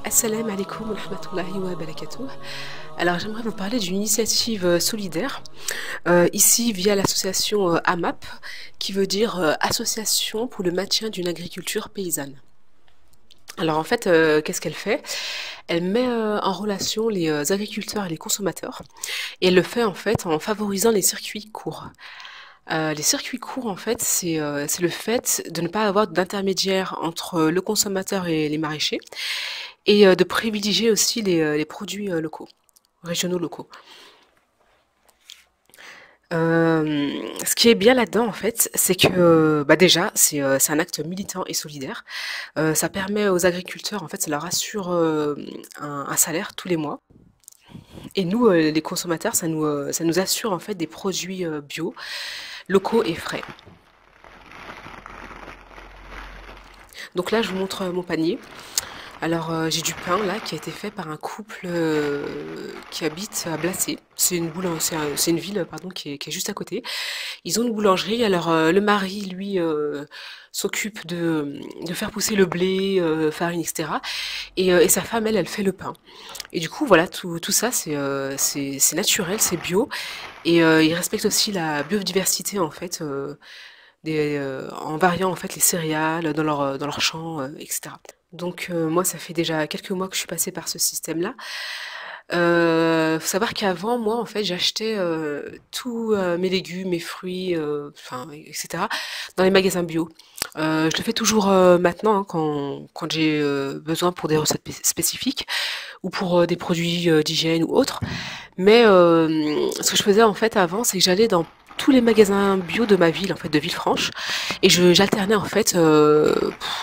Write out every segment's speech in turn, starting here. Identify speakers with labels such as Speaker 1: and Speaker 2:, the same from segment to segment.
Speaker 1: Assalamu alaikum wa rahmatullahi wa barakatuh. Alors j'aimerais vous parler d'une initiative solidaire, ici via l'association AMAP, qui veut dire Association pour le maintien d'une agriculture paysanne. Alors en fait, qu'est-ce qu'elle fait? Elle met en relation les agriculteurs et les consommateurs, et elle le fait en fait en favorisant les circuits courts. Les circuits courts, en fait, c'est le fait de ne pas avoir d'intermédiaire entre le consommateur et les maraîchers, et de privilégier aussi les produits locaux, régionaux locaux. Ce qui est bien là-dedans, en fait, c'est que bah déjà, c'est un acte militant et solidaire. Ça permet aux agriculteurs, en fait, ça leur assure un salaire tous les mois. Et nous, les consommateurs, ça nous assure en fait des produits bio, locaux et frais. Donc là, je vous montre mon panier. Alors, j'ai du pain là qui a été fait par un couple qui habite à Blacé. C'est une ville pardon qui est juste à côté. Ils ont une boulangerie. Alors, le mari, lui, s'occupe de faire pousser le blé, farine, etc. Et sa femme, elle fait le pain. Et du coup, voilà, tout ça, c'est naturel, c'est bio. Et ils respectent aussi la biodiversité en fait, en variant en fait les céréales dans leur champs, etc. Donc moi, ça fait déjà quelques mois que je suis passée par ce système-là. Faut savoir qu'avant, moi, en fait, j'achetais tous mes légumes, mes fruits, enfin, etc. dans les magasins bio. Je le fais toujours maintenant hein, quand j'ai besoin pour des recettes spécifiques ou pour des produits d'hygiène ou autres. Mais ce que je faisais en fait avant, c'est que j'allais dans tous les magasins bio de ma ville, en fait, de Villefranche, et j'alternais en fait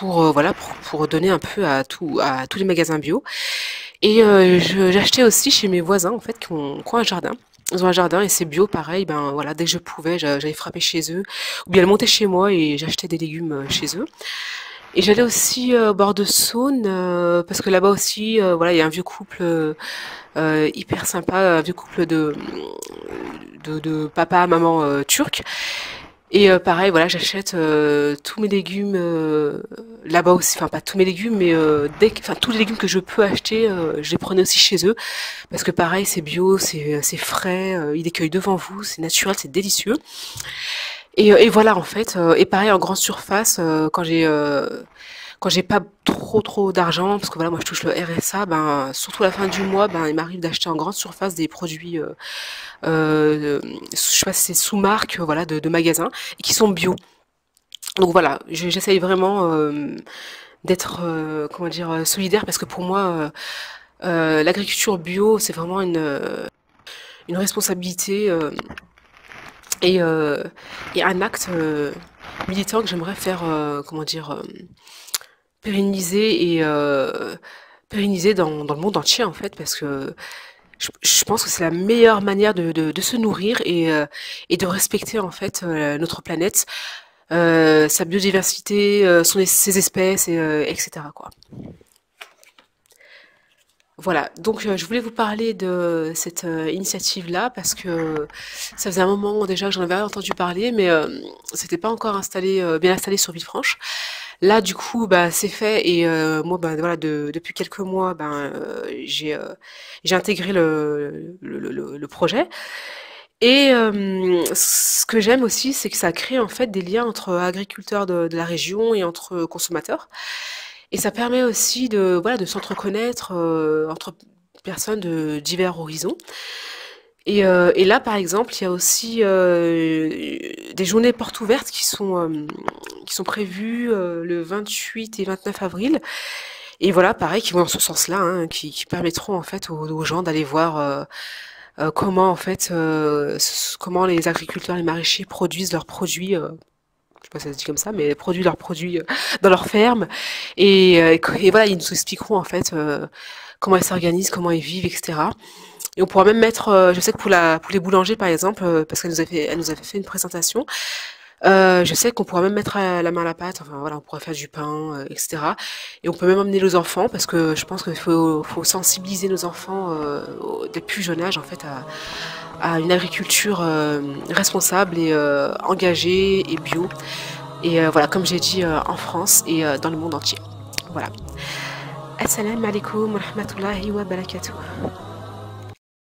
Speaker 1: voilà pour donner un peu à tous les magasins bio. Et j'achetais aussi chez mes voisins en fait qui ont un jardin. Ils ont un jardin et c'est bio, pareil. Ben voilà, dès que je pouvais, j'allais frapper chez eux, ou bien elles montaient chez moi et j'achetais des légumes chez eux. Et j'allais aussi au bord de Saône parce que là-bas aussi, voilà, il y a un vieux couple hyper sympa, un vieux couple de papa, maman turc. Et pareil, voilà, j'achète tous mes légumes là-bas aussi. Enfin, pas tous mes légumes, mais enfin tous les légumes que je peux acheter, je les prenais aussi chez eux parce que pareil, c'est bio, c'est frais, ils les cueillent devant vous, c'est naturel, c'est délicieux. Et voilà en fait. Et pareil en grande surface, quand j'ai pas trop d'argent, parce que voilà, moi je touche le RSA, ben surtout à la fin du mois, ben il m'arrive d'acheter en grande surface des produits, je sais pas si c'est sous-marque, voilà, de magasins, et qui sont bio. Donc voilà, j'essaye vraiment d'être, comment dire, solidaire, parce que pour moi, l'agriculture bio, c'est vraiment une responsabilité et et un acte militant que j'aimerais faire, comment dire, pérenniser et pérenniser dans le monde entier en fait parce que je pense que c'est la meilleure manière de se nourrir et de respecter en fait notre planète, sa biodiversité, ses espèces etc. quoi. Voilà, donc je voulais vous parler de cette initiative-là parce que ça faisait un moment déjà que j'en avais entendu parler, mais c'était pas encore installé, bien installé sur Villefranche. Là, du coup, bah, c'est fait et moi, bah, voilà, depuis quelques mois, ben, j'ai intégré le projet. Et ce que j'aime aussi, c'est que ça crée en fait des liens entre agriculteurs de la région et entre consommateurs. Et ça permet aussi de, voilà, de s'entreconnaître entre personnes de divers horizons. Et là, par exemple, il y a aussi des journées portes ouvertes qui sont prévues le 28 et 29 avril. Et voilà, pareil, qui vont dans ce sens-là, hein, qui permettront en fait aux gens d'aller voir comment en fait comment les agriculteurs, les maraîchers produisent leurs produits. Je sais pas si ça se dit comme ça, mais produisent leurs produits dans leurs fermes. Et voilà, ils nous expliqueront en fait comment ils s'organisent, comment ils vivent, etc. Et on pourra même mettre, je sais que pour les boulangers par exemple, parce elle nous avait fait une présentation, je sais qu'on pourra même mettre la main à la pâte, enfin voilà, on pourra faire du pain, etc. Et on peut même emmener nos enfants, parce que je pense qu'il faut sensibiliser nos enfants dès le plus jeune âge en fait à une agriculture responsable et engagée et bio. Et voilà, comme j'ai dit, en France et dans le monde entier. Voilà. Assalamu alaikum wa rahmatullahi wa barakatuh.